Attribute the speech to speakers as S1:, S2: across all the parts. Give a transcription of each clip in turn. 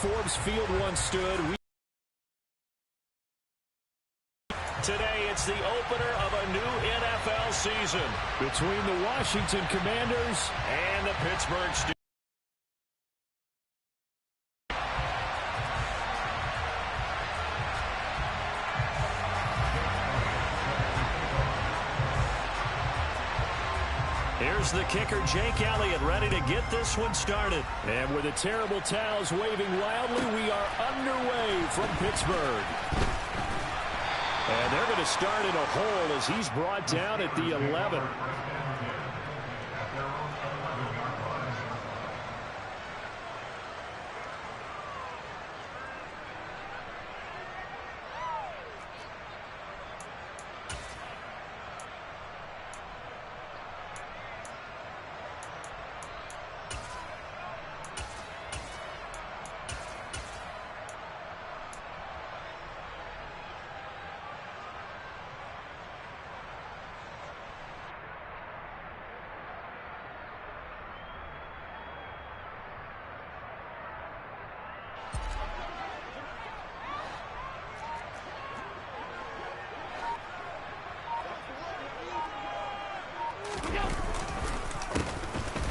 S1: Forbes Field once stood. Today, it's the opener of a new NFL season between the Washington Commanders and the Pittsburgh Steelers. Here's the kicker, Jake Elliott, ready to get this one started. And with the terrible towels waving wildly, we are underway from Pittsburgh. And they're going to start in a hole as he's brought down at the 11.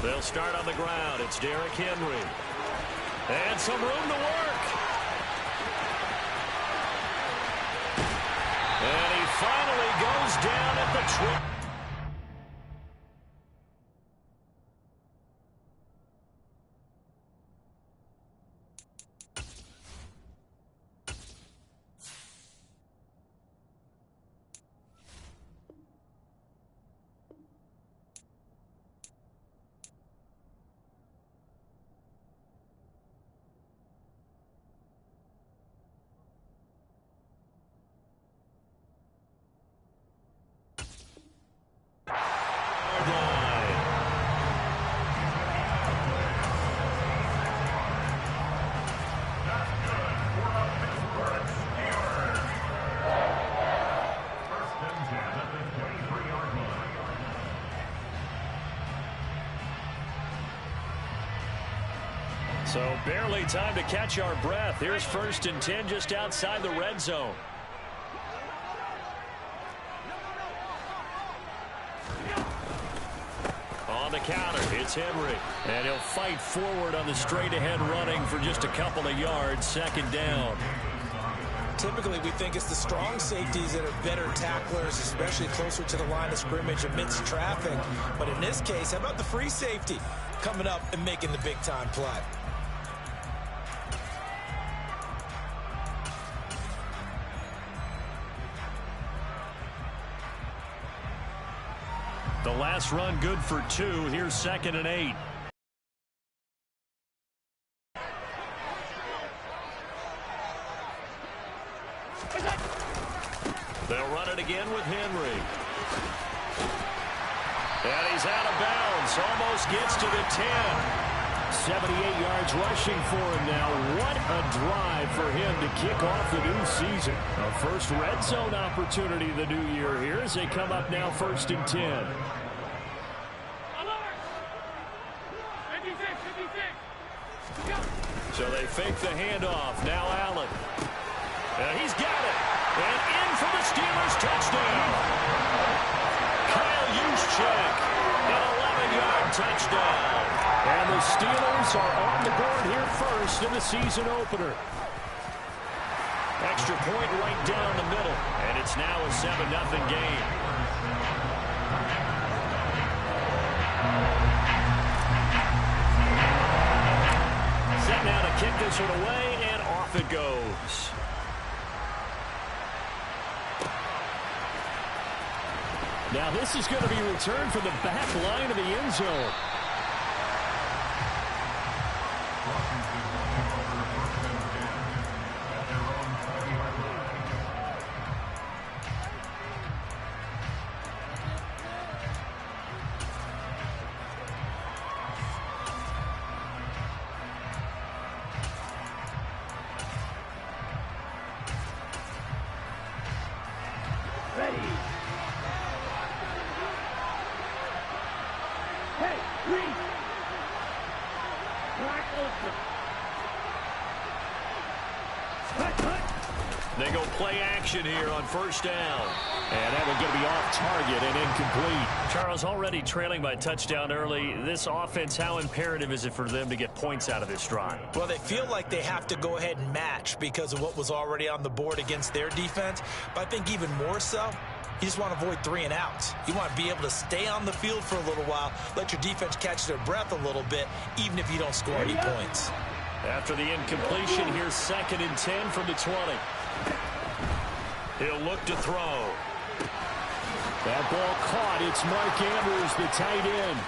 S1: They'll start on the ground. It's Derrick Henry. And some room to work. And he finally goes down at the 12. So barely time to catch our breath. Here's 1st and 10 just outside the red zone. On the counter, it's Henry. And he'll fight forward on the straight-ahead running for just a couple of yards. 2nd down.
S2: Typically, we think it's the strong safeties that are better tacklers, especially closer to the line of scrimmage amidst traffic. But in this case, how about the free safety coming up and making the big-time play?
S1: The last run good for 2. Here's 2nd and 8. They'll run it again with Henry. And he's out of bounds. Almost gets to the 10. 78 yards rushing for him now. What a drive for him to kick off the new season. A first red zone opportunity the new year here as they come up now 1st and 10. So they fake the handoff. Now Allen. And he's got it. And in for the Steelers touchdown. Kyle Juszczyk, an 11-yard touchdown. And the Steelers are on the board here first in the season opener. Extra point right down the middle. And it's now a 7-0 game. Set now to kick this one away, and off it goes. Now this is going to be returned from the back line of the end zone.
S3: Ready. Hey.
S1: They go play action here on first down. And that one's going to be off target and incomplete. Charles, already trailing by touchdown early. This offense, how imperative is it for them to get points out of this drive?
S2: Well, they feel like they have to go ahead and match because of what was already on the board against their defense. But I think even more so, you just want to avoid 3 and outs. You want to be able to stay on the field for a little while, let your defense catch their breath a little bit, even if you don't score any points.
S1: After the incompletion, here's 2nd and 10 from the 20. He'll look to throw. That ball caught. It's Mark Andrews, the tight end.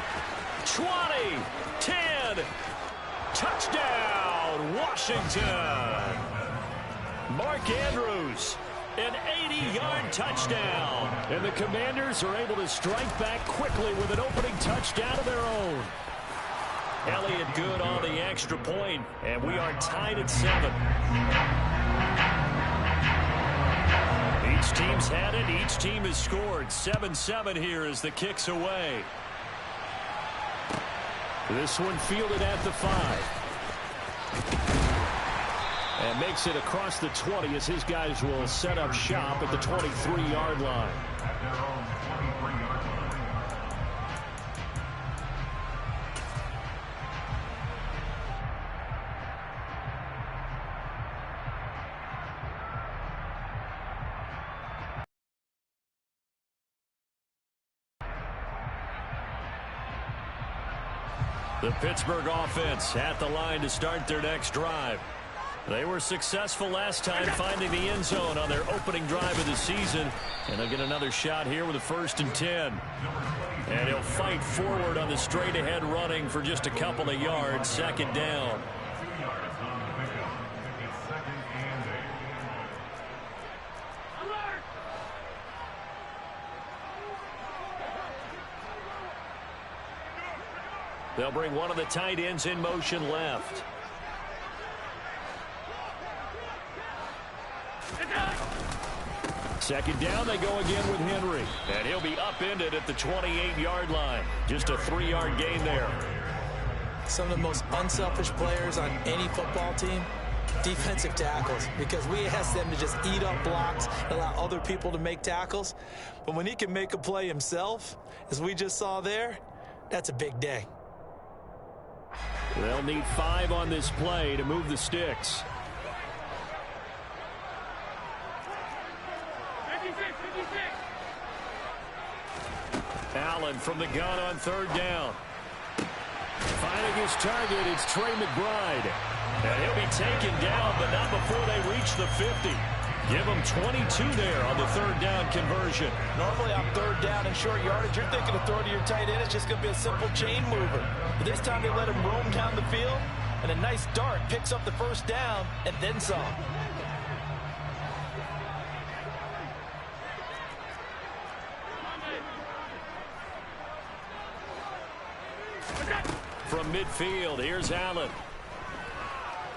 S1: 20, 10, touchdown, Washington. Mark Andrews, an 80-yard touchdown. And the Commanders are able to strike back quickly with an opening touchdown of their own. Elliott good on the extra point, and we are tied at 7. Each team's had it. Each team has scored. 7-7 here as the kick's away. This one fielded at the 5. And makes it across the 20 as his guys will set up shop at the 23-yard line. The Pittsburgh offense at the line to start their next drive. They were successful last time finding the end zone on their opening drive of the season. And they'll get another shot here with a 1st and 10. And he'll fight forward on the straight-ahead running for just a couple of yards. 2nd down. They'll bring one of the tight ends in motion left. Second down, they go again with Henry. And he'll be upended at the 28-yard line. Just a 3-yard gain there.
S2: Some of the most unselfish players on any football team, defensive tackles, because we ask them to just eat up blocks, allow other people to make tackles. But when he can make a play himself, as we just saw there, that's a big day.
S1: They'll need 5 on this play to move the sticks. Allen from the gun on 3rd down. Finding his target, it's Trey McBride. And he'll be taken down, but not before they reach the 50. Give him 22 there on the 3rd down conversion.
S2: Normally on 3rd down and short yardage, you're thinking of throw to your tight end. It's just going to be a simple chain mover. But this time they let him roam down the field, and a nice dart picks up the 1st down and then some.
S1: From midfield, here's Allen.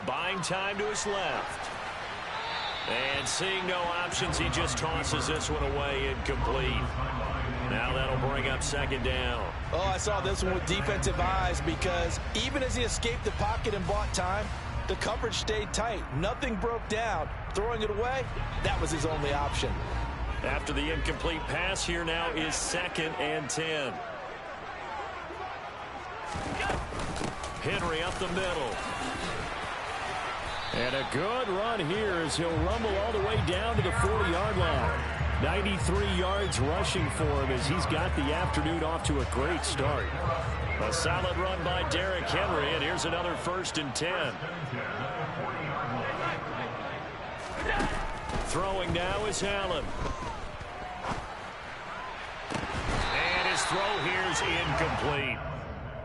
S1: Buying time to his left. And seeing no options, he just tosses this one away, incomplete. Now that'll bring up 2nd down.
S2: Oh, I saw this one with defensive eyes because even as he escaped the pocket and bought time, the coverage stayed tight. Nothing broke down. Throwing it away, that was his only option.
S1: After the incomplete pass, here now is 2nd and 10. Henry up the middle. And a good run here as he'll rumble all the way down to the 40-yard line. 93 yards rushing for him as he's got the afternoon off to a great start. A solid run by Derrick Henry, and here's another 1st and 10. Throwing now is Allen. And his throw here is incomplete.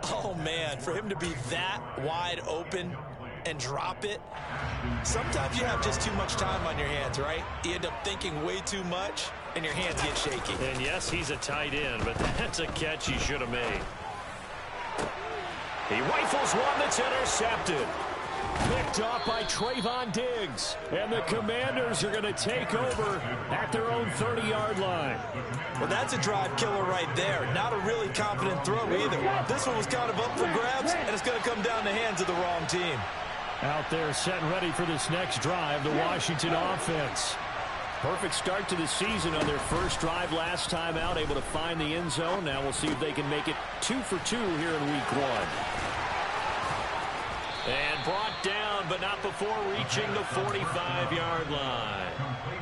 S2: Oh, man, for him to be that wide open and drop it. Sometimes you have just too much time on your hands, right? You end up thinking way too much, and your hands get shaky.
S1: And yes, he's a tight end, but that's a catch he should have made. He rifles one that's intercepted. Picked off by Trayvon Diggs. And the Commanders are going to take over at their own 30-yard line.
S2: Well, that's a drive killer right there. Not a really confident throw either. This one was kind of up for grabs, and it's going to come down the hands of the wrong team.
S1: Out there set and ready for this next drive, the Washington offense. Perfect start to the season on their first drive last time out, able to find the end zone. Now we'll see if they can make it 2 for 2 here in week 1. And brought down, but not before reaching the 45-yard line.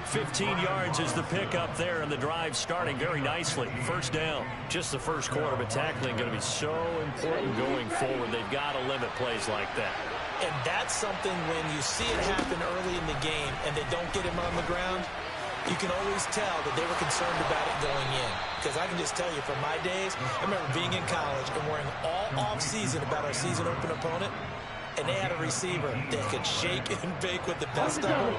S1: 15 yards is the pickup there, and the drive starting very nicely. First down. Just the first quarter, but tackling going to be so important going forward. They've got to limit plays like that.
S2: And that's something when you see it happen early in the game and they don't get him on the ground, you can always tell that they were concerned about it going in. Because I can just tell you from my days, I remember being in college and worrying all off-season about our season open opponent. And they had a receiver that could shake and bake with the best of them.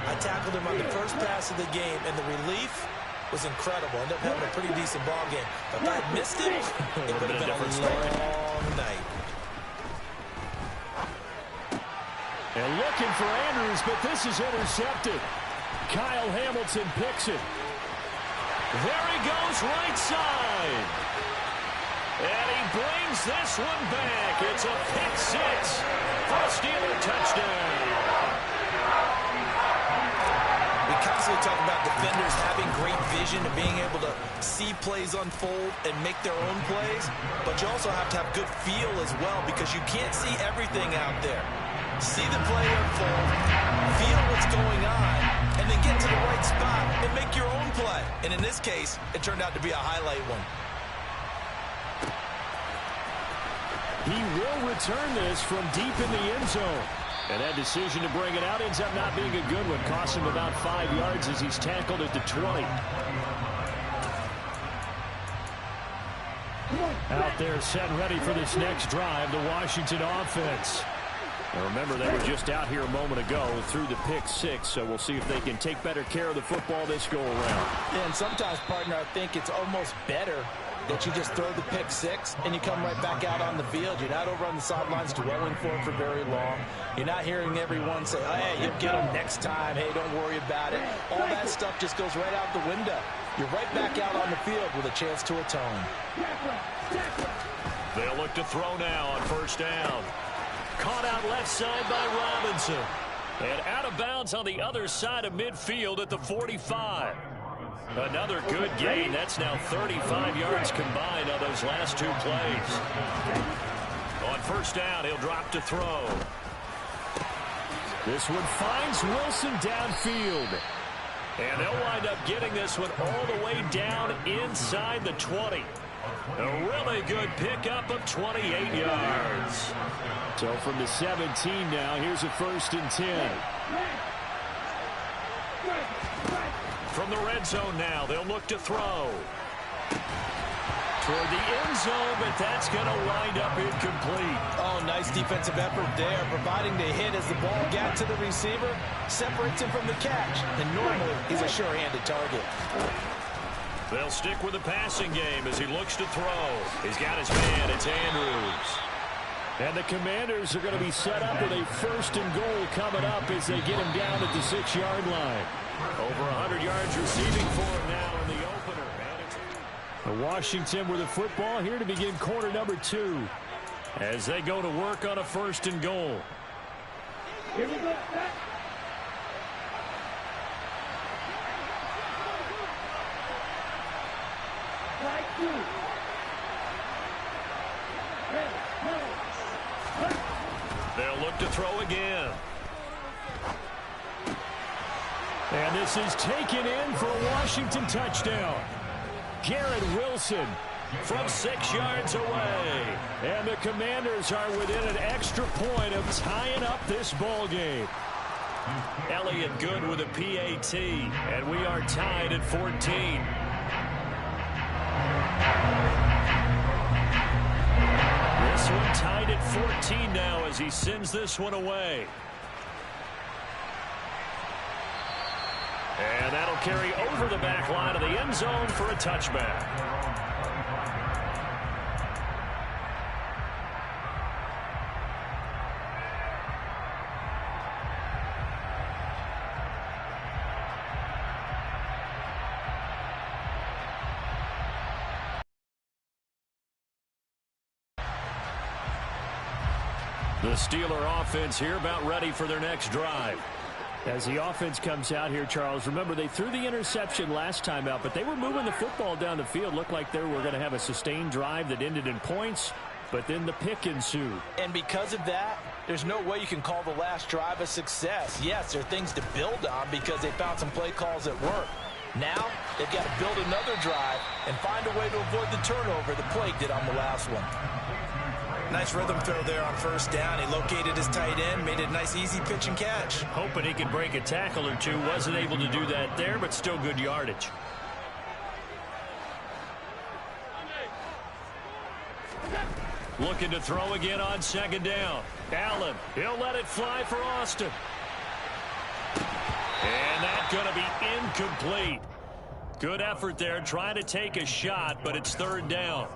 S2: I tackled him on the first pass of the game, and the relief was incredible. Ended up having a pretty decent ball game. But if I had missed it, it would have been a long night.
S1: And looking for Andrews, but this is intercepted. Kyle Hamilton picks it. There he goes, right side. And he brings this one back. It's a pick 6 for a Steeler touchdown.
S2: We constantly talk about defenders having great vision and being able to see plays unfold and make their own plays. But you also have to have good feel as well, because you can't see everything out there. See the play unfold, feel what's going on, and then get to the right spot and make your own play. And in this case, it turned out to be a highlight one.
S1: He will return this from deep in the end zone. And that decision to bring it out ends up not being a good one. Costs him about 5 yards as he's tackled at the 20. Out there set and ready for this next drive, the Washington offense. Now remember, they were just out here a moment ago through the pick 6, so we'll see if they can take better care of the football this go-around.
S2: Yeah, and sometimes, partner, I think it's almost better that you just throw the pick 6 and you come right back out on the field. You're not over on the sidelines dwelling for it for very long. You're not hearing everyone say, oh, hey, you'll get them next time. Hey, don't worry about it. All that stuff just goes right out the window. You're right back out on the field with a chance to atone.
S1: They'll look to throw now on first down. Caught out left side by Robinson. And out of bounds on the other side of midfield at the 45. Another good gain. That's now 35 yards combined on those last 2 plays. On first down, he'll drop to throw. This one finds Wilson downfield. And they'll wind up getting this one all the way down inside the 20. A really good pickup of 28 yards. So from the 17 now, here's a 1st and 10. From the red zone now, they'll look to throw. Toward the end zone, but that's going to wind up incomplete.
S2: Oh, nice defensive effort there, providing the hit as the ball got to the receiver, separates him from the catch, and normally he's a sure-handed target.
S1: They'll stick with the passing game as he looks to throw. He's got his man. It's Andrews. And the Commanders are going to be set up with a 1st and goal coming up as they get him down at the 6-yard line. Over 100 yards receiving for him now in the opener. And Washington with the football here to begin quarter number 2 as they go to work on a 1st and goal.
S3: Here we go.
S1: They'll look to throw again. And this is taken in for a Washington touchdown. Garrett Wilson from 6 yards away. And the Commanders are within an extra point of tying up this ball game. Elliott Good with a PAT. And we are tied at 14. This one tied at 14 now as he sends this one away. And that'll carry over the back line of the end zone for a touchback. The Steeler offense here about ready for their next drive.
S4: As the offense comes out here, Charles, remember they threw the interception last time out, but they were moving the football down the field. Looked like they were going to have a sustained drive that ended in points, but then the pick ensued.
S2: And because of that, there's no way you can call the last drive a success. Yes, there are things to build on because they found some play calls that work. Now, they've got to build another drive and find a way to avoid the turnover the Plague did on the last one. Nice rhythm throw there on first down. He located his tight end, made it a nice easy pitch and catch.
S1: Hoping he could break a tackle or two. Wasn't able to do that there, but still good yardage. Looking to throw again on second down. Allen, he'll let it fly for Austin. And that's going to be incomplete. Good effort there, trying to take a shot, but it's third down.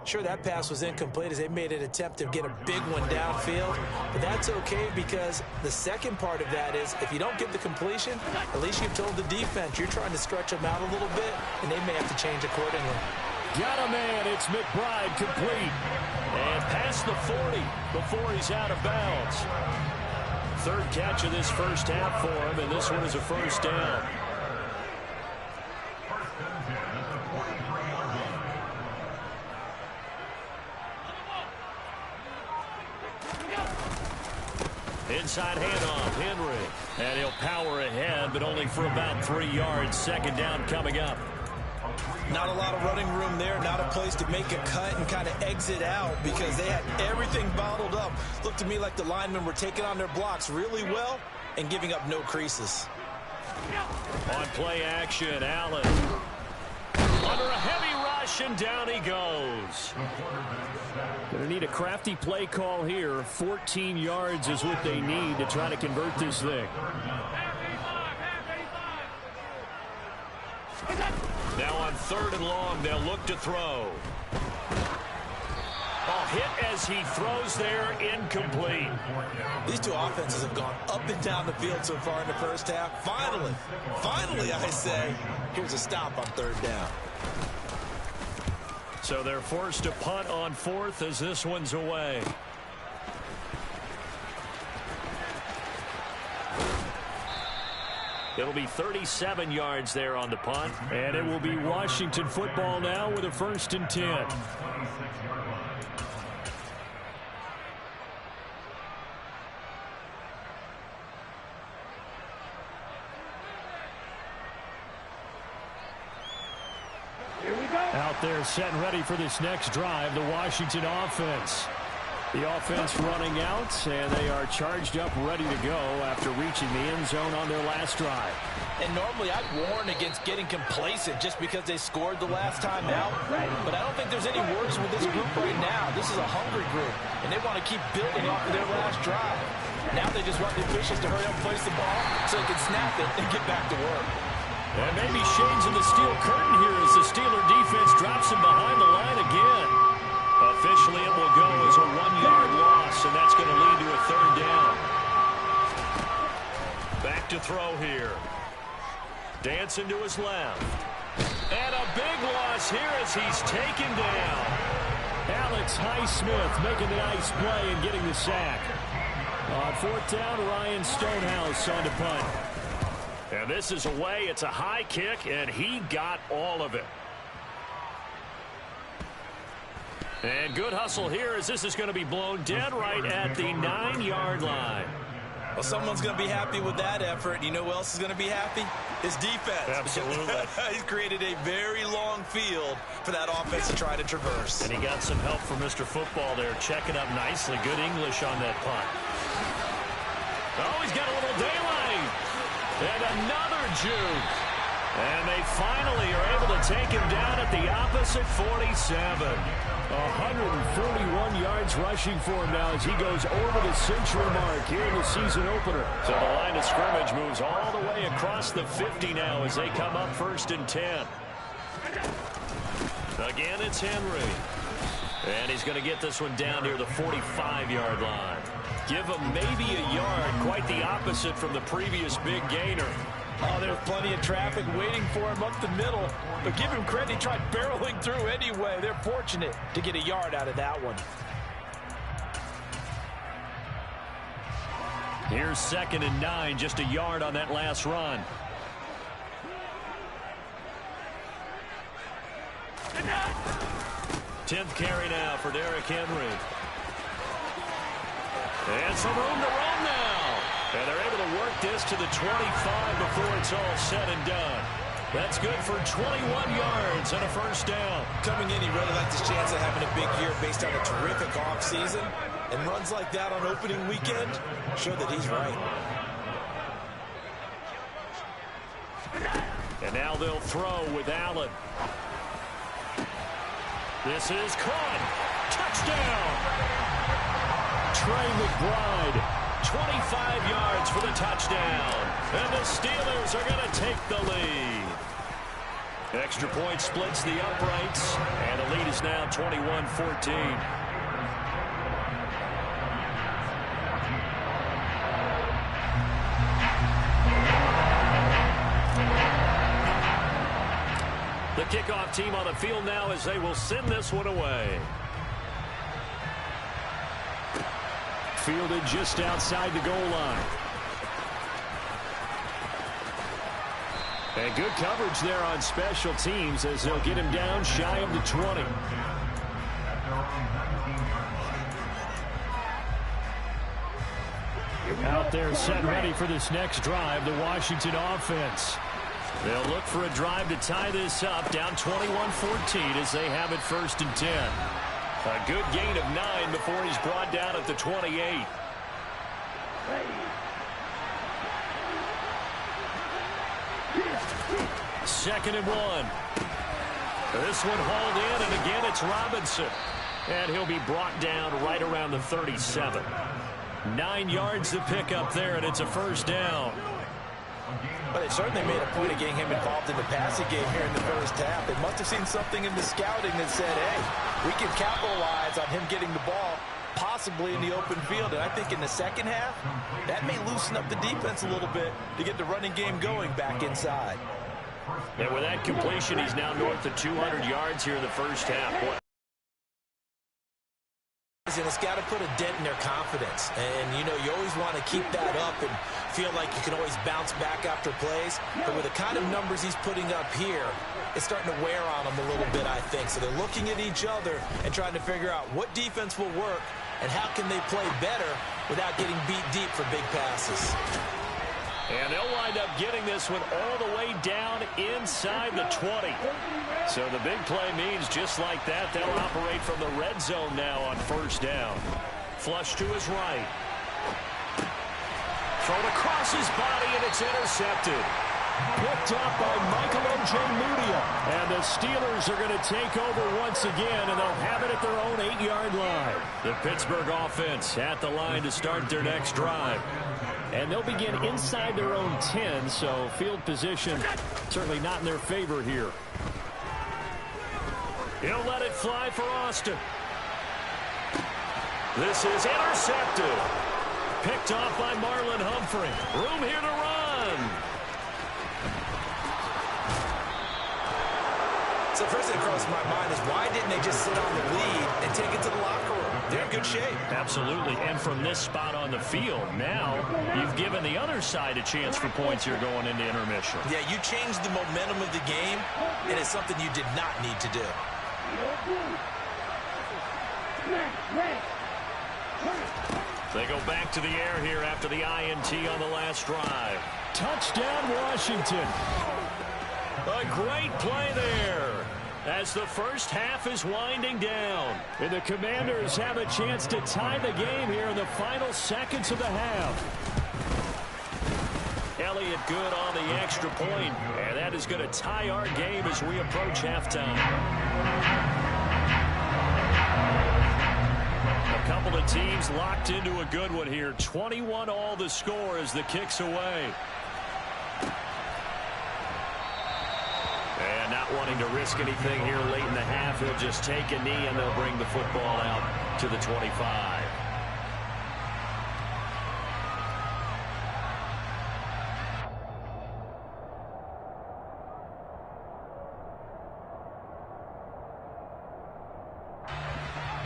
S2: Sure, that pass was incomplete as they made an attempt to get a big one downfield. But that's okay because the second part of that is if you don't get the completion, at least you've told the defense you're trying to stretch them out a little bit, and they may have to change accordingly.
S1: Got a man. It's McBride complete. And past the 40 before he's out of bounds. Third catch of this first half for him, and this one is a first down. Inside handoff, Henry. And he'll power ahead, but only for about 3 yards. Second down coming up.
S2: Not a lot of running room there, not a place to make a cut and kind of exit out because they had everything bottled up. Looked to me like the linemen were taking on their blocks really well and giving up no creases.
S1: On play action, Allen. Under a heavy rush, and down he goes.
S4: Going to need a crafty play call here. 14 yards is what they need to try to convert this thing.
S1: Now on third and long, they'll look to throw. Hit as he throws there, incomplete.
S2: These two offenses have gone up and down the field so far in the first half. Finally, I say, here's a stop on third down.
S1: So they're forced to punt on fourth as this one's away. It'll be 37 yards there on the punt.
S4: And it will be Washington football now with a 1st and 10. Out there set and ready for this next drive, the Washington offense. The offense running out, and they are charged up, ready to go after reaching the end zone on their last drive.
S2: And normally I'd warn against getting complacent just because they scored the last time out. But I don't think there's any worries with this group right now. This is a hungry group, and they want to keep building off of their last drive. Now they just want the officials to hurry up and place the ball so they can snap it and get back to work.
S1: And maybe shades of the steel curtain here as the Steeler defense drops him behind the line again. Officially, it will go as a 1-yard loss, and that's going to lead to a third down. Back to throw here. Dancing to his left. And a big loss here as he's taken down.
S4: Alex Highsmith making the nice play and getting the sack. On fourth down, Ryan Stonehouse on to punt.
S1: And this is away. It's a high kick, and he got all of it. And good hustle here as this is going to be blown dead right at the 9-yard line.
S2: Well, someone's going to be happy with that effort. You know who else is going to be happy? His defense.
S1: Absolutely.
S2: He's created a very long field for that offense to try to traverse.
S1: And he got some help from Mr. Football there, checking up nicely. Good English on that punt. Oh, he's got a little daylight. And another juke. And they finally are able to take him down at the opposite 47.
S4: 141 yards rushing for him now as he goes over the century mark here in the season opener.
S1: So the line of scrimmage moves all the way across the 50 now as they come up 1st and 10. Again, it's Henry. And he's going to get this one down near the 45-yard line. Give him maybe a yard, quite the opposite from the previous big gainer.
S2: Oh, there's plenty of traffic waiting for him up the middle. But give him credit, he tried barreling through anyway. They're fortunate to get a yard out of that one.
S4: Here's 2nd and 9, just a yard on that last run. Tenth carry now for Derrick Henry. And some room to run now. And they're able to work this to the 25 before it's all said and done. That's good for 21 yards and a first down.
S2: Coming in, he really liked his chance of having a big year based on a terrific offseason. And runs like that on opening weekend show that he's right.
S4: And now they'll throw with Allen. This is caught. Touchdown. Trey McBride, 25 yards for the touchdown. And the Steelers are going to take the lead. Extra point splits the uprights. And the lead is now 21-14. The kickoff team on the field now as they will send this one away. Fielded just outside the goal line. And good coverage there on special teams as they'll get him down shy of the 20. Out there set ready for this next drive, the Washington offense. They'll look for a drive to tie this up, down 21-14 as they have it 1st and 10. A good gain of 9 before he's brought down at the 28. Second and 1. This one hauled in, and again it's Robinson. And he'll be brought down right around the 37. 9 yards to pick up there, and it's a first down.
S2: But they certainly made a point of getting him involved in the passing game here in the first half. They must have seen something in the scouting that said, hey, we can capitalize on him getting the ball possibly in the open field. And I think in the second half, that may loosen up the defense a little bit to get the running game going back inside.
S4: And with that completion, he's now north of 200 yards here in the first half. Boy.
S2: And it's got to put a dent in their confidence. And, you know, you always want to keep that up and feel like you can always bounce back after plays. But with the kind of numbers he's putting up here, it's starting to wear on them a little bit, I think. So they're looking at each other and trying to figure out what defense will work and how can they play better without getting beat deep for big passes.
S4: And they'll wind up getting this one all the way down inside the 20. So the big play means just like that, they'll operate from the red zone now on first down. Flush to his right. Thrown across his body, and it's intercepted. Picked up by Michael Ojemudia. And the Steelers are going to take over once again, and they'll have it at their own 8-yard line. The Pittsburgh offense at the line to start their next drive. And they'll begin inside their own 10, so field position certainly not in their favor here. He'll let it fly for Austin. This is intercepted. Picked off by Marlon Humphrey. Room here to run.
S2: So first thing that crosses my mind is why didn't they just sit on the lead and take it to the locker room? They're in good shape.
S4: Absolutely. And from this spot on the field, now you've given the other side a chance for points here going into intermission.
S2: Yeah, you changed the momentum of the game, and it's something you did not need to do.
S4: They go back to the air here after the INT on the last drive. Touchdown, Washington. A great play there as the first half is winding down. And the Commanders have a chance to tie the game here in the final seconds of the half. Elliott good on the extra point, and that is going to tie our game as we approach halftime. A couple of teams locked into a good one here. 21 all the score as the kick's away. And not wanting to risk anything here late in the half, he'll just take a knee and they'll bring the football out to the 25.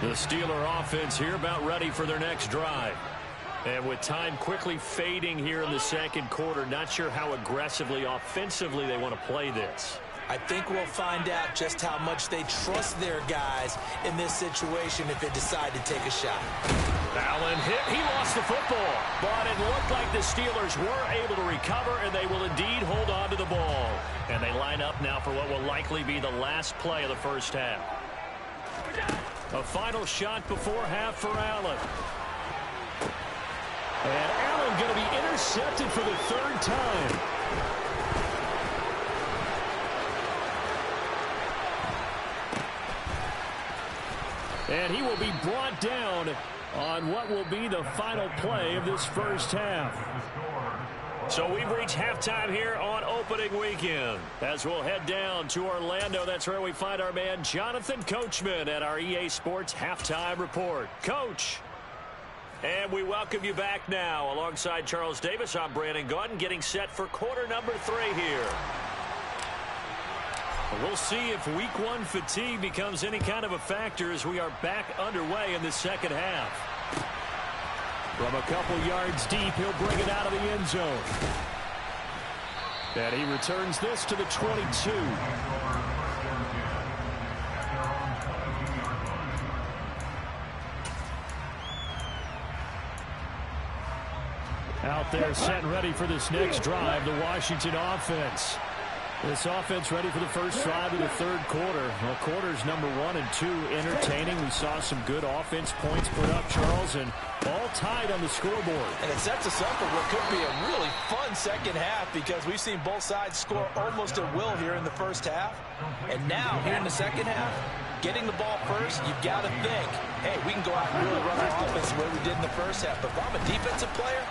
S4: The Steeler offense here about ready for their next drive. And with time quickly fading here in the second quarter, not sure how aggressively, offensively they want to play this.
S2: I think we'll find out just how much they trust their guys in this situation if they decide to take a shot.
S4: Allen hit. He lost the football. But it looked like the Steelers were able to recover, and they will indeed hold on to the ball. And they line up now for what will likely be the last play of the first half. A final shot before half for Allen. And Allen going to be intercepted for the third time. And he will be brought down on what will be the final play of this first half. So we've reached halftime here on opening weekend. As we'll head down to Orlando, that's where we find our man Jonathan Coachman at our EA Sports Halftime Report. Coach. And we welcome you back now. Alongside Charles Davis, I'm Brandon Gaudin, getting set for quarter number 3 here. We'll see if week 1 fatigue becomes any kind of a factor as we are back underway in the second half. From a couple yards deep, he'll bring it out of the end zone. And he returns this to the 22. Out there set and ready for this next drive, the Washington offense. This offense ready for the first drive of the third quarter. Well, quarters number 1 and 2 entertaining. We saw some good offense points put up, Charles, and all tied on the scoreboard.
S2: And it sets us up for what could be a really fun second half because we've seen both sides score almost at will here in the first half. And now, here in the second half, getting the ball first, you've got to think, hey, we can go out and really run our offense the way we did in the first half. But if I'm a defensive player,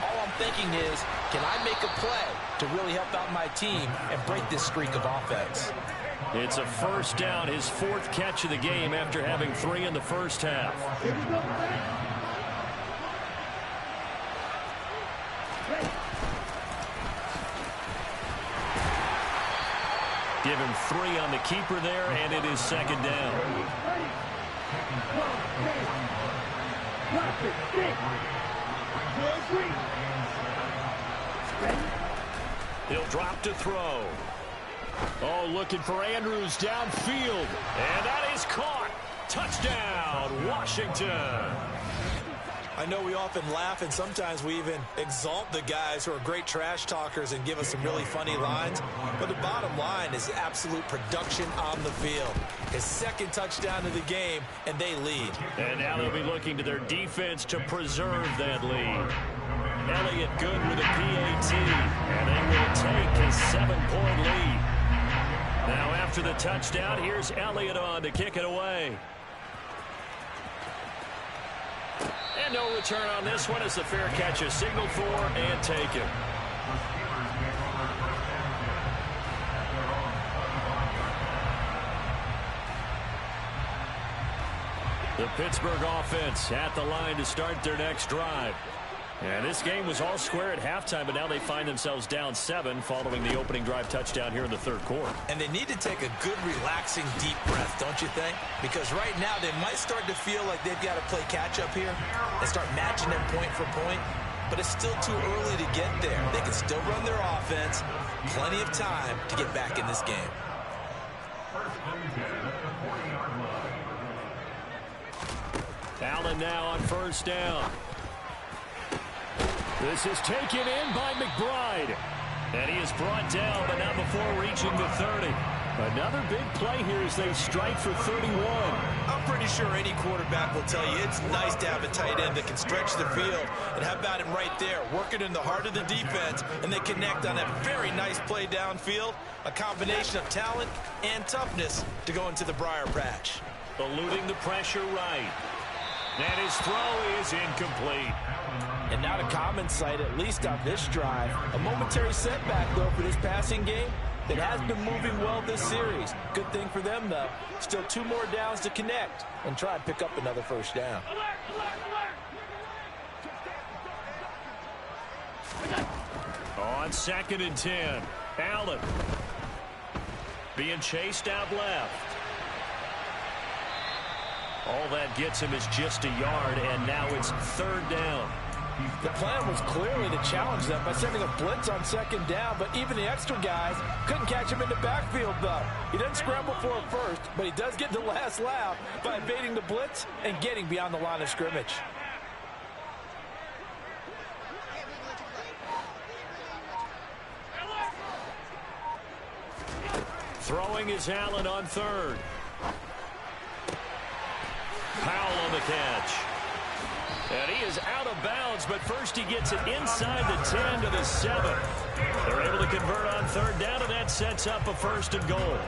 S2: all I'm thinking is, can I make a play to really help out my team and break this streak of offense?
S4: It's a first down, his 4th catch of the game after having 3 in the first half. Give him 3 on the keeper there, and it is second down. He'll drop to throw. Oh, looking for Andrews downfield. And that is caught. Touchdown, Washington.
S2: I know we often laugh and sometimes we even exalt the guys who are great trash talkers and give us some really funny lines. But the bottom line is absolute production on the field. His 2nd touchdown of the game, and they lead.
S4: And now they'll be looking to their defense to preserve that lead. Elliott good with a PAT, and they will take his 7-point lead. Now after the touchdown, here's Elliott on to kick it away. And no return on this one as the fair catch is signaled for and taken. The Pittsburgh offense at the line to start their next drive. And this game was all square at halftime, but now they find themselves down 7 following the opening drive touchdown here in the third quarter.
S2: And they need to take a good, relaxing, deep breath, don't you think? Because right now they might start to feel like they've got to play catch-up here and start matching them point for point. But it's still too early to get there. They can still run their offense. Plenty of time to get back in this game.
S4: Allen now on first down. This is taken in by McBride. And he is brought down, but not before reaching the 30. Another big play here as they strike for 31.
S2: I'm pretty sure any quarterback will tell you it's nice to have a tight end that can stretch the field. And how about him right there, working in the heart of the defense, and they connect on a very nice play downfield. A combination of talent and toughness to go into the briar patch.
S4: Eluding the pressure right. And his throw is incomplete.
S2: And not a common sight, at least on this drive. A momentary setback, though, for this passing game that has been moving well this series. Good thing for them, though. Still 2 more downs to connect and try and pick up another first down.
S4: On 2nd and 10, Allen being chased out left. All that gets him is just a yard, and now it's 3rd down.
S2: The plan was clearly to challenge them by sending a blitz on second down, but even the extra guys couldn't catch him in the backfield, though. He doesn't scramble for it first, but he does get the last laugh by evading the blitz and getting beyond the line of scrimmage.
S1: Throwing is Allen on third. Powell on the catch. And he is out of bounds, but first he gets it inside the 10 to the 7. They're able to convert on third down, and that sets up a 1st and goal.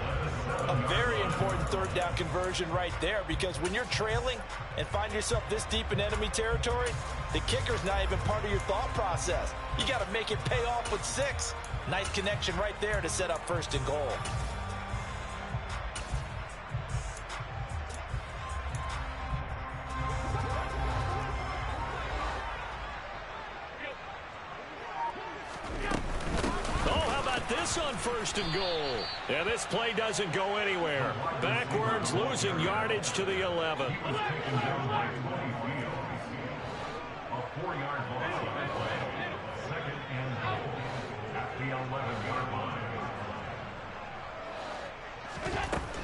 S2: A very important third down conversion right there, because when you're trailing and find yourself this deep in enemy territory, the kicker's not even part of your thought process. You got to make it pay off with 6. Nice connection right there to set up 1st and goal.
S1: On 1st and goal. And this play doesn't go anywhere. Backwards, losing yardage to the 11.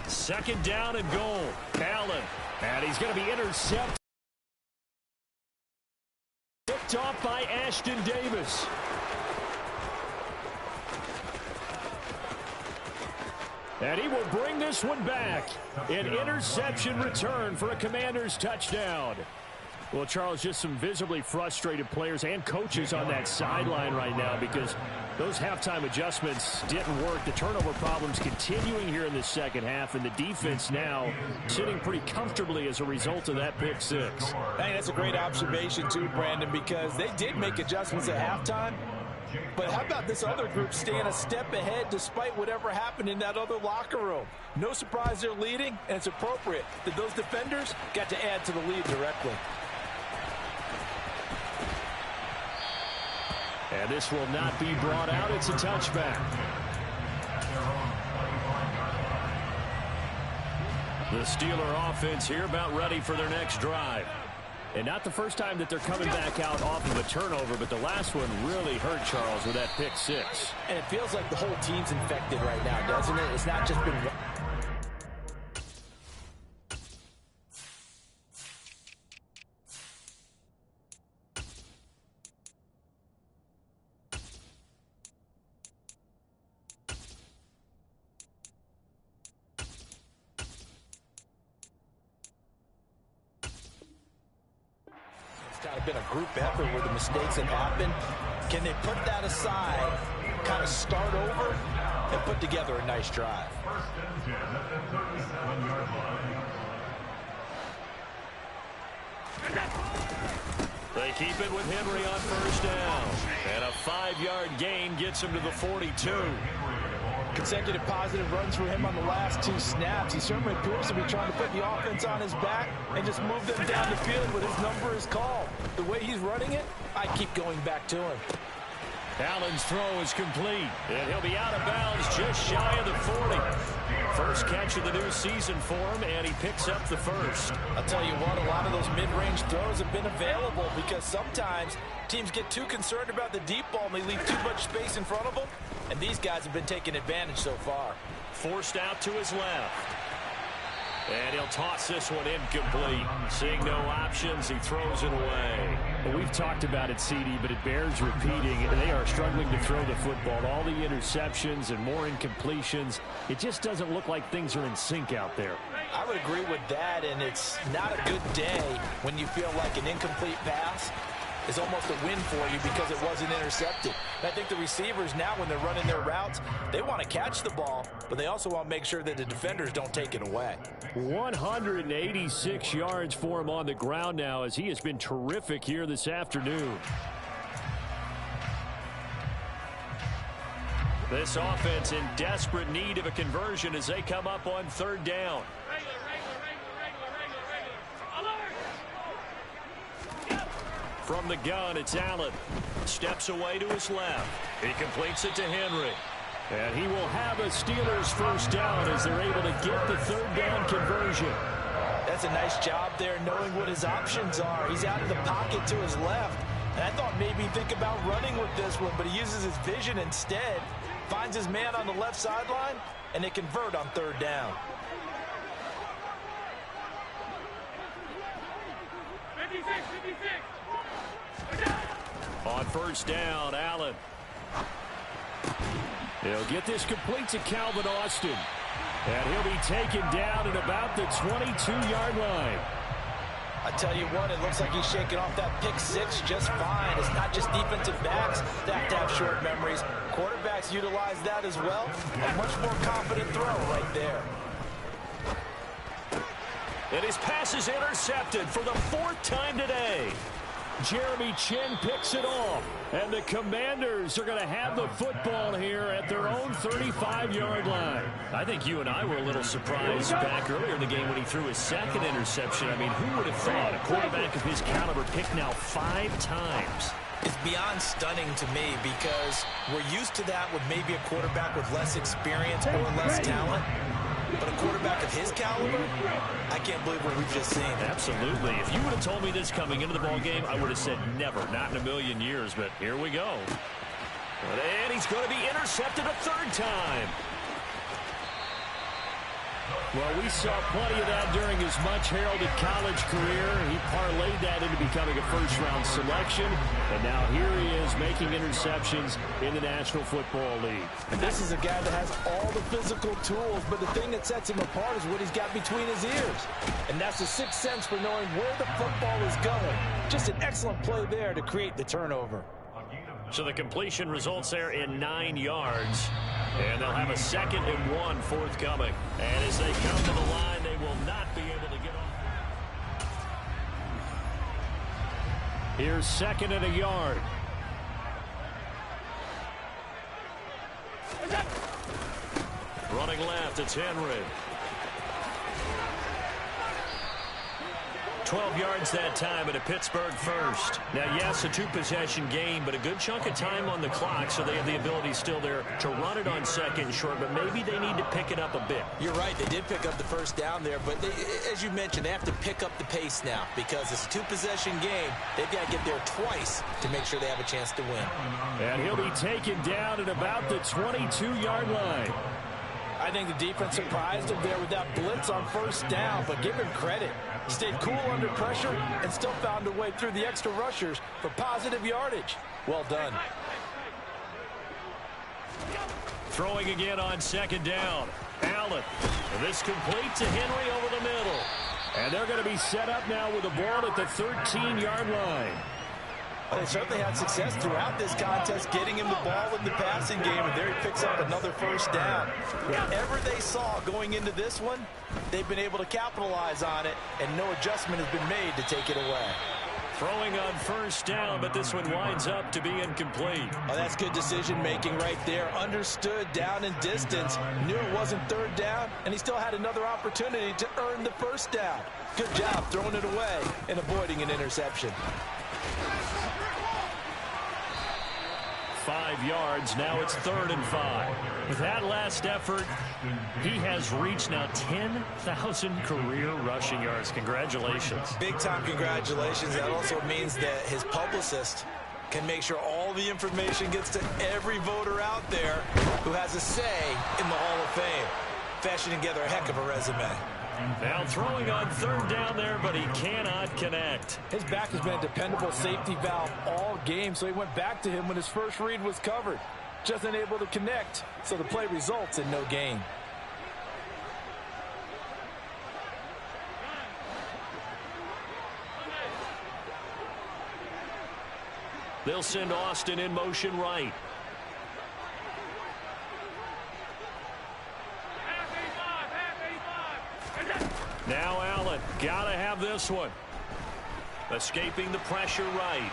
S1: Second down and goal. Allen. And he's going to be intercepted. Picked off by Ashton Davis. And he will bring this one back. An interception return for a Commanders touchdown. Well, Charles, just some visibly frustrated players and coaches on that sideline right now because those halftime adjustments didn't work. The turnover problems continuing here in the second half, and the defense now sitting pretty comfortably as a result of that pick 6.
S2: I think that's a great observation too, Brandon, because they did make adjustments at halftime. But how about this other group staying a step ahead despite whatever happened in that other locker room? No surprise they're leading, and it's appropriate that those defenders got to add to the lead directly.
S1: And this will not be brought out. It's a touchback. The Steeler offense here about ready for their next drive. And not the first time that they're coming back out off of a turnover, but the last one really hurt Charles with that pick 6.
S2: And it feels like the whole team's infected right now, doesn't it? It's not just been... been a group effort where the mistakes have happened. Can they put that aside, kind of start over, and put together a nice drive?
S1: They keep it with Henry on 1st down. And a 5-yard gain gets him to the 42.
S2: Consecutive positive runs for him on the last 2 snaps. He certainly appears to be trying to put the offense on his back and just move them down the field when his number is called. The way he's running it, I keep going back to him.
S1: Allen's throw is complete, and he'll be out of bounds just shy of the 40. First catch of the new season for him, and he picks up the 1st.
S2: I'll tell you what, a lot of those mid-range throws have been available because sometimes teams get too concerned about the deep ball and they leave too much space in front of them, and these guys have been taking advantage so far.
S1: Forced out to his left. And he'll toss this one incomplete. Seeing no options, he throws it away.
S4: Well, we've talked about it, CD, but it bears repeating. They are struggling to throw the football. All the interceptions and more incompletions. It just doesn't look like things are in sync out there.
S2: I would agree with that, and it's not a good day when you feel like an incomplete pass is almost a win for you because it wasn't intercepted. And I think the receivers now, when they're running their routes, they want to catch the ball, but they also want to make sure that the defenders don't take it away.
S4: 186 yards for him on the ground now as he has been terrific here this afternoon.
S1: This offense in desperate need of a conversion as they come up on 3rd down. From the gun, it's Allen. Steps away to his left. He completes it to Henry.
S4: And he will have a Steelers 1st down as they're able to get the 3rd down conversion.
S2: That's a nice job there knowing what his options are. He's out of the pocket to his left. And I thought maybe think about running with this one, but he uses his vision instead. Finds his man on the left sideline, and they convert on third down.
S3: 56.
S4: On first down, Allen. He'll get this complete to Calvin Austin. And he'll be taken down at about the 22-yard line.
S2: I tell you what, it looks like he's shaking off that pick six just fine. It's not just defensive backs that have to have short memories. Quarterbacks utilize that as well. A much more confident throw right there.
S1: And his pass is intercepted for the 4th time today.
S4: Jeremy Chinn picks it off. And the Commanders are going to have the football here at their own 35-yard line.
S1: I think you and I were a little surprised back earlier in the game when he threw his 2nd interception. I mean, who would have thought a quarterback of his caliber picked now 5 times?
S2: It's beyond stunning to me because we're used to that with maybe a quarterback with less experience or less talent. But a quarterback of his caliber, I can't believe what we've just seen.
S1: Absolutely. If you would have told me this coming into the ball game, I would have said never, not in a million years. But here we go. And he's going to be intercepted a 3rd time.
S4: Well, we saw plenty of that during his much-heralded college career. He parlayed that into becoming a first-round selection. And now here he is making interceptions in the National Football League.
S2: And this is a guy that has all the physical tools, but the thing that sets him apart is what he's got between his ears. And that's the 6th sense for knowing where the football is going. Just an excellent play there to create the turnover.
S1: So the completion results there in 9 yards. And they'll have a 2nd and 1 forthcoming. And as they come to the line, they will not be able to get off.
S4: Here's 2nd and a yard.
S1: Running left, it's Henry. 12 yards that time at a Pittsburgh first. Now, yes, a 2-possession game, but a good chunk of time on the clock, so they have the ability still there to run it on 2nd and short, but maybe they need to pick it up a bit.
S2: You're right. They did pick up the first down there, but as you mentioned, they have to pick up the pace now because it's a 2-possession game. They've got to get there twice to make sure they have a chance to win.
S4: And he'll be taken down at about the 22-yard line.
S2: I think the defense surprised him there with that blitz on first down, but give him credit. He stayed cool under pressure and still found a way through the extra rushers for positive yardage. Well done.
S1: Throwing again on 2nd down. Allen. This complete to Henry over the middle.
S4: And they're going to be set up now with the ball at the 13-yard line.
S2: Well, they certainly had success throughout this contest getting him the ball in the passing game, and there he picks up another first down. Whatever they saw going into this one, they've been able to capitalize on it, and no adjustment has been made to take it away.
S1: Throwing on first down, but this one winds up to be incomplete.
S2: Oh, that's good decision-making right there. Understood down and distance, knew it wasn't 3rd down, and he still had another opportunity to earn the first down. Good job throwing it away and avoiding an interception.
S1: 5 yards. Now it's 3rd and 5. With that last effort, he has reached now 10,000 career rushing yards. Congratulations.
S2: Big-time congratulations. That also means that his publicist can make sure all the information gets to every voter out there who has a say in the Hall of Fame. Fashioning together a heck of a resume.
S1: Now throwing on 3rd down there, but he cannot connect.
S2: His back has been a dependable safety valve all game, so he went back to him when his first read was covered. Just unable to connect, so the play results in no gain.
S1: They'll send Austin in motion right. Now Allen, gotta have this one. Escaping the pressure right.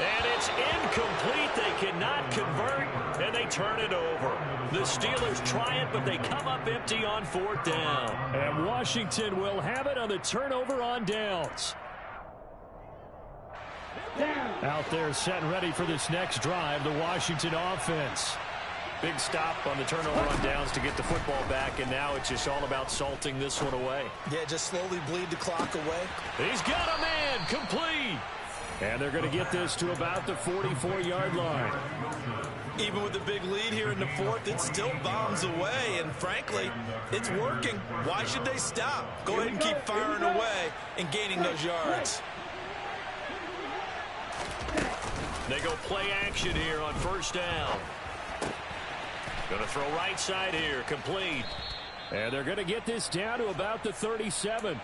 S1: And it's incomplete. They cannot convert, and they turn it over. The Steelers try it, but they come up empty on 4th down.
S4: And Washington will have it on the turnover on downs. Out there set and ready for this next drive, the Washington offense.
S1: Big stop on the turnover on downs to get the football back, and now it's just all about salting this one away.
S2: Yeah, just slowly bleed the clock away.
S1: He's got a man, complete.
S4: And they're going to get this to about the 44-yard line.
S2: Even with a big lead here in the fourth, it still bombs away, and frankly, it's working. Why should they stop? Go ahead and keep firing away and gaining those yards.
S1: They go play action here on first down. Going to throw right side here, complete.
S4: And they're going to get this down to about the 37.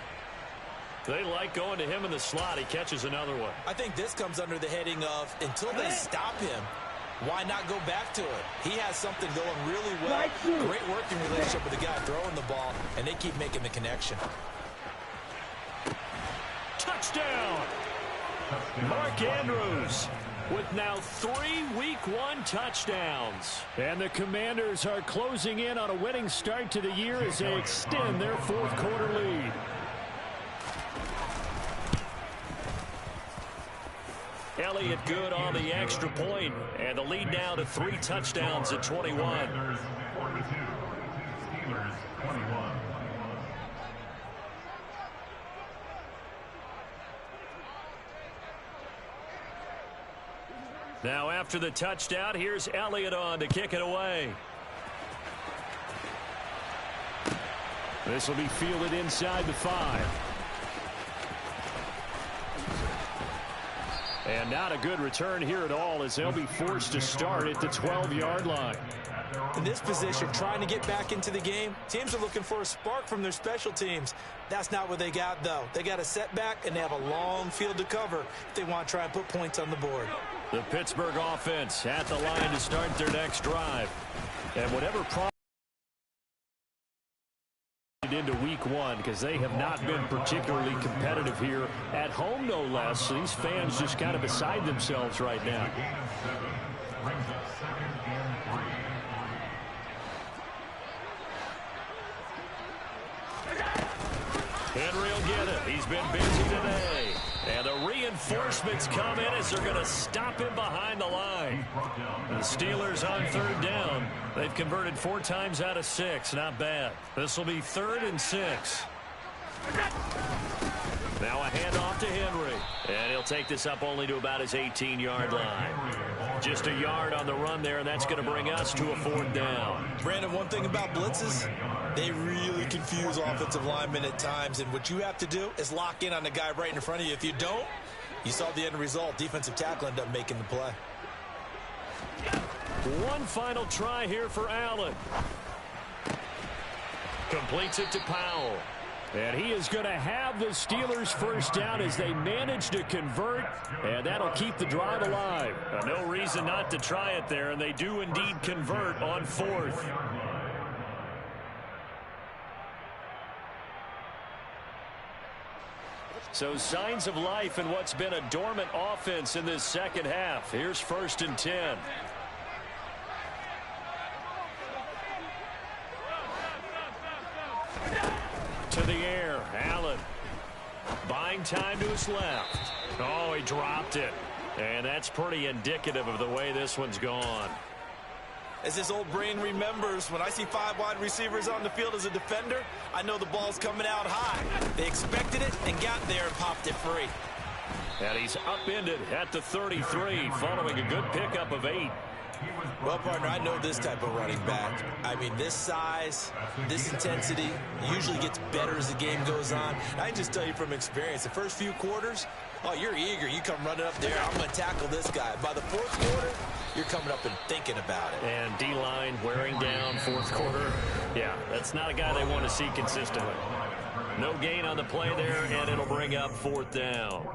S1: They like going to him in the slot. He catches another one.
S2: I think this comes under the heading of, until they stop him, why not go back to it? He has something going really well. Great working relationship with the guy throwing the ball, and they keep making the connection.
S1: Touchdown! Mark Andrews with now 3 Week 1 touchdowns.
S4: And the Commanders are closing in on a winning start to the year as they extend their fourth quarter lead.
S1: Elliott good on the extra point, and the lead now to 3 touchdowns at 21. Now after the touchdown, here's Elliott on to kick it away.
S4: This will be fielded inside the 5. And not a good return here at all as they'll be forced to start at the 12-yard line.
S2: In this position, trying to get back into the game, teams are looking for a spark from their special teams. That's not what they got, though. They got a setback, and they have a long field to cover if they want to try and put points on the board.
S1: The Pittsburgh offense at the line to start their next drive.
S4: And whatever problem into Week 1, because they have not been particularly competitive here at home, no less. So these fans just kind of beside themselves right now.
S1: Henry will get it. He's been busy today. And the reinforcements come in as they're going to stop him behind the line. The Steelers on third down. They've converted 4 times out of 6. Not bad. This will be 3rd and 6. Now a handoff to Henry. And he'll take this up only to about his 18-yard line. Just a yard on the run there, and that's going to bring us to a 4th down.
S2: Brandon, one thing about blitzes, they really confuse offensive linemen at times, and what you have to do is lock in on the guy right in front of you. If you don't, you saw the end result. Defensive tackle ended up making the play.
S1: One final try here for Allen. Completes it to Powell.
S4: And he is going to have the Steelers first down as they manage to convert, and that'll keep the drive alive.
S1: No reason not to try it there, and they do indeed convert on 4th. So signs of life in what's been a dormant offense in this second half. Here's 1st and 10. To the air, Allen. Buying time to his left. Oh, he dropped it. And that's pretty indicative of the way this one's gone.
S2: As his old brain remembers, when I see 5 wide receivers on the field as a defender, I know the ball's coming out high. They expected it and got there and popped it free.
S1: And he's upended at the 33 following a good pickup of 8.
S2: Well, partner, I know this type of running back. I mean, this size, this intensity usually gets better as the game goes on. I can just tell you from experience, the first few quarters, oh, you're eager. You come running up there, I'm going to tackle this guy. By the 4th quarter, you're coming up and thinking about it.
S1: And D-line wearing down 4th quarter. Yeah, that's not a guy they want to see consistently. No gain on the play there, and it'll bring up 4th down.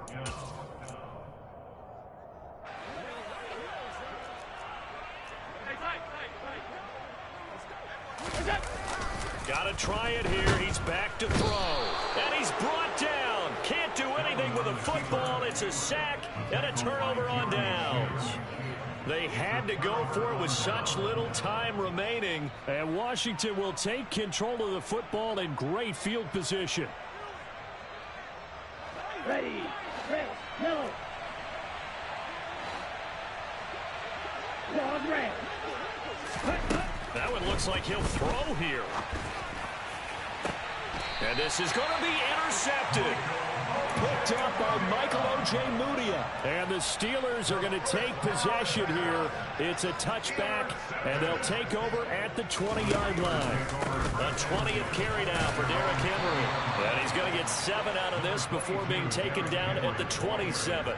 S1: Got to try it here. He's back to throw. And he's brought down. Can't do anything with a football. It's a sack and a turnover on downs. They had to go for it with such little time remaining.
S4: And Washington will take control of the football in great field position.
S3: Ready, red, yellow. Long red.
S1: That one looks like he'll throw here. And this is going to be intercepted. picked up by Michael Ojemudia.
S4: And the Steelers are going to take possession here. It's a touchback, and they'll take over at the 20-yard line.
S1: A 20th carry now for Derrick Henry. And he's going to get 7 out of this before being taken down at the 27.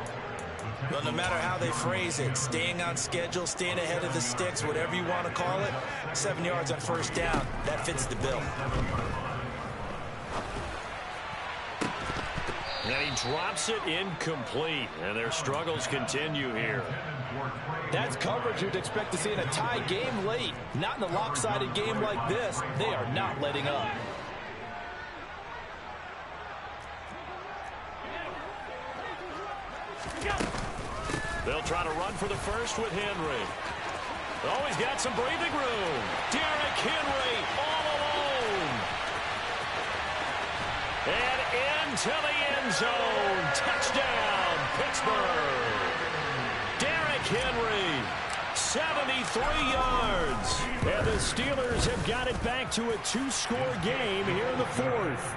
S2: Well, no matter how they phrase it, staying on schedule, staying ahead of the sticks, whatever you want to call it, 7 yards on first down, that fits the bill.
S1: And he drops it incomplete, and their struggles continue here.
S5: That's coverage you'd expect to see in a tie game late. Not in a lopsided game like this. They are not letting up.
S1: They'll try to run for the first with Henry. Oh, he's got some breathing room. Derrick Henry all alone. And into the end zone. Touchdown, Pittsburgh. Derrick Henry, 73 yards.
S4: And the Steelers have got it back to a 2-score game here in the 4th.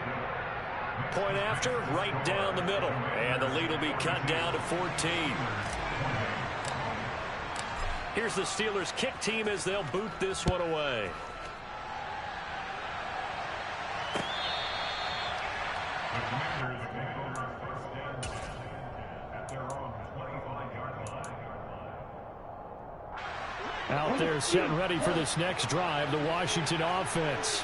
S1: Point after, right down the middle. And the lead will be cut down to 14. Here's the Steelers kick team as they'll boot this one away.
S4: Out there set and ready for this next drive, the Washington offense.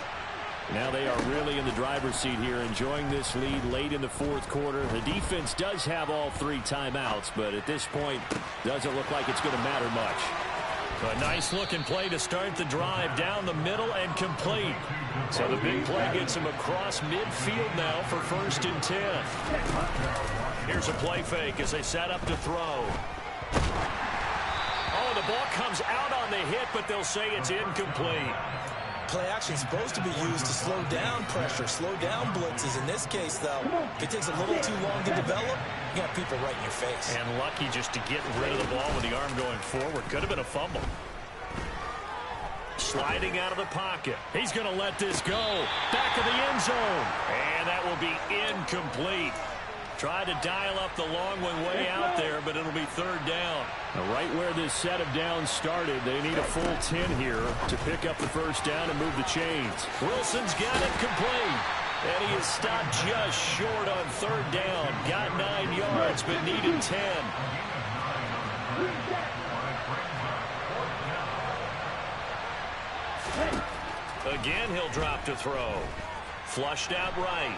S4: Now they are really in the driver's seat here, enjoying this lead late in the 4th quarter. The defense does have all 3 timeouts, but at this point, doesn't look like it's going to matter much.
S1: A nice-looking play to start the drive down the middle and complete. So the big play gets him across midfield now for 1st and 10. Here's a play fake as they set up to throw. Oh, the ball comes out on the hit, but they'll say it's incomplete.
S2: Play action is supposed to be used to slow down pressure, slow down blitzes. In this case, though, if it takes a little too long to develop, you got people right in your face.
S1: And lucky just to get rid of the ball with the arm going forward. Could have been a fumble. Sliding out of the pocket. He's going to let this go. Back of the end zone. And that will be incomplete. Tried to dial up the long one way out there, but it'll be 3rd down.
S4: Now, right where this set of downs started, they need a full 10 here to pick up the first down and move the chains.
S1: Wilson's got it complete. And he is stopped just short on 3rd down. Got 9 yards, but needed 10. Again, he'll drop to throw. Flushed out right.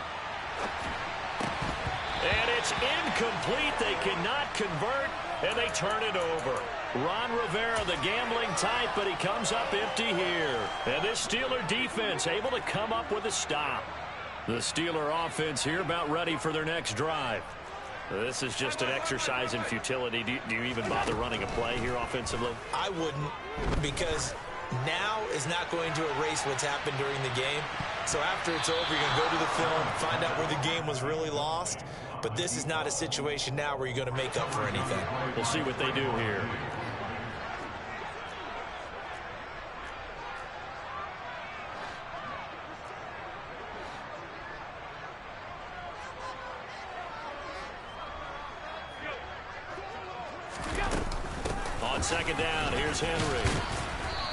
S1: And it's incomplete. They cannot convert, and they turn it over. Ron Rivera, the gambling type, but he comes up empty here. And this Steeler defense able to come up with a stop. The Steeler offense here about ready for their next drive. This is just an exercise in futility. Do you even bother running a play here offensively?
S2: I wouldn't, because now is not going to erase what's happened during the game. So after it's over, you're going to go to the film, find out where the game was really lost. But this is not a situation now where you're going to make up for anything.
S1: We'll see what they do here. On 2nd down, here's Henry.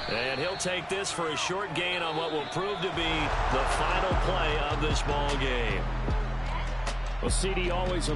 S1: And he'll take this for a short gain on what will prove to be the final play of this ball game.
S4: Well, CD always a